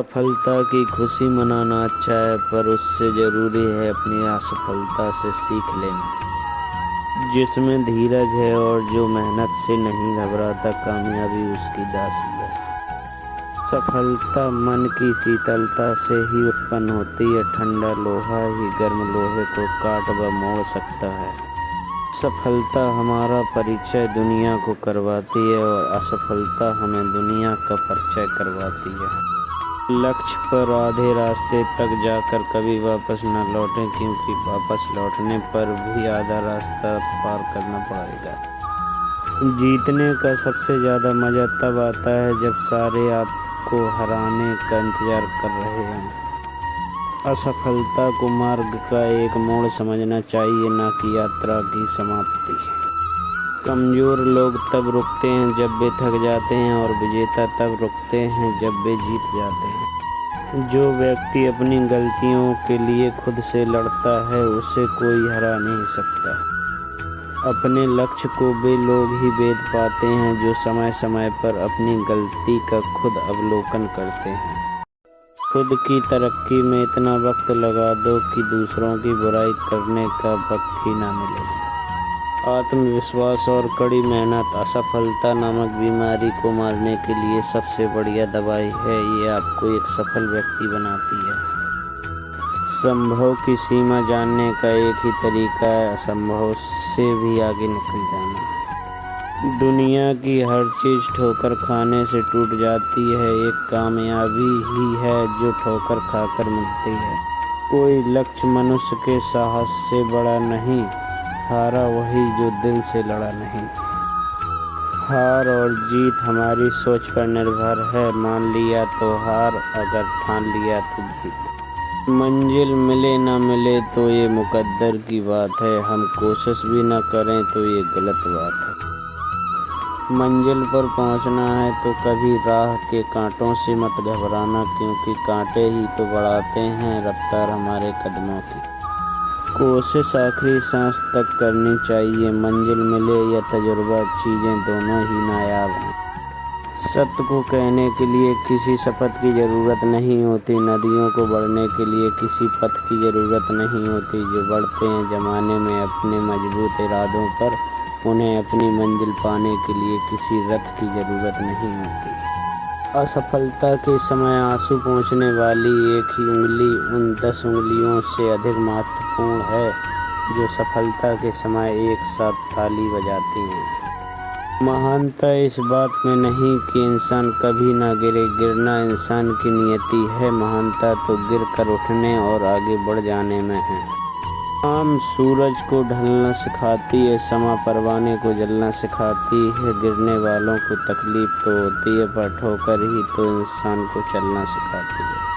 सफलता की खुशी मनाना अच्छा है, पर उससे ज़रूरी है अपनी असफलता से सीख लेना। जिसमें धीरज है और जो मेहनत से नहीं घबराता, कामयाबी उसकी दासी है। सफलता मन की शीतलता से ही उत्पन्न होती है। ठंडा लोहा ही गर्म लोहे को काट व मोड़ सकता है। सफलता हमारा परिचय दुनिया को करवाती है और असफलता हमें दुनिया का परिचय करवाती है। लक्ष्य पर आधे रास्ते तक जाकर कभी वापस न लौटें, क्योंकि वापस लौटने पर भी आधा रास्ता पार करना पड़ेगा। जीतने का सबसे ज़्यादा मज़ा तब आता है जब सारे आपको हराने का इंतज़ार कर रहे हैं। असफलता को मार्ग का एक मोड़ समझना चाहिए, न कि यात्रा की समाप्ति। कमज़ोर लोग तब रुकते हैं जब वे थक जाते हैं और विजेता तब रुकते हैं जब वे जीत जाते हैं। जो व्यक्ति अपनी गलतियों के लिए खुद से लड़ता है, उसे कोई हरा नहीं सकता। अपने लक्ष्य को वे लोग ही भेद पाते हैं जो समय समय पर अपनी गलती का खुद अवलोकन करते हैं। खुद की तरक्की में इतना वक्त लगा दो कि दूसरों की बुराई करने का वक्त ही ना मिले। आत्मविश्वास और कड़ी मेहनत असफलता नामक बीमारी को मारने के लिए सबसे बढ़िया दवाई है। ये आपको एक सफल व्यक्ति बनाती है। संभव की सीमा जानने का एक ही तरीका है, असंभव से भी आगे निकल जाना। दुनिया की हर चीज़ ठोकर खाने से टूट जाती है, एक कामयाबी ही है जो ठोकर खाकर मिलती है। कोई लक्ष्य मनुष्य के साहस से बड़ा नहीं, हारा वही जो दिल से लड़ा नहीं। हार और जीत हमारी सोच पर निर्भर है। मान लिया तो हार, अगर ठान लिया तो जीत। मंजिल मिले ना मिले तो ये मुकद्दर की बात है, हम कोशिश भी ना करें तो ये गलत बात है। मंजिल पर पहुंचना है तो कभी राह के कांटों से मत घबराना, क्योंकि कांटे ही तो बढ़ाते हैं रफ्तार हमारे कदमों की। कोशिश आखिरी सांस तक करनी चाहिए। मंजिल मिले या तजुर्बा, चीज़ें दोनों ही नायाब हैं। सत्य को कहने के लिए किसी शपथ की ज़रूरत नहीं होती। नदियों को बढ़ने के लिए किसी पथ की ज़रूरत नहीं होती। जो बढ़ते हैं ज़माने में अपने मजबूत इरादों पर, उन्हें अपनी मंजिल पाने के लिए किसी रथ की ज़रूरत नहीं होती। असफलता के समय आंसू पोंछने वाली एक ही उंगली उन 10 उंगलियों से अधिक महत्वपूर्ण है जो सफलता के समय एक साथ ताली बजाती हैं। महानता इस बात में नहीं कि इंसान कभी ना गिरे, गिरना इंसान की नियति है। महानता तो गिर कर उठने और आगे बढ़ जाने में है। शाम सूरज को ढलना सिखाती है, समा परवाने को जलना सिखाती है। गिरने वालों को तकलीफ तो होती है, पर ठोकर ही तो इंसान को चलना सिखाती है।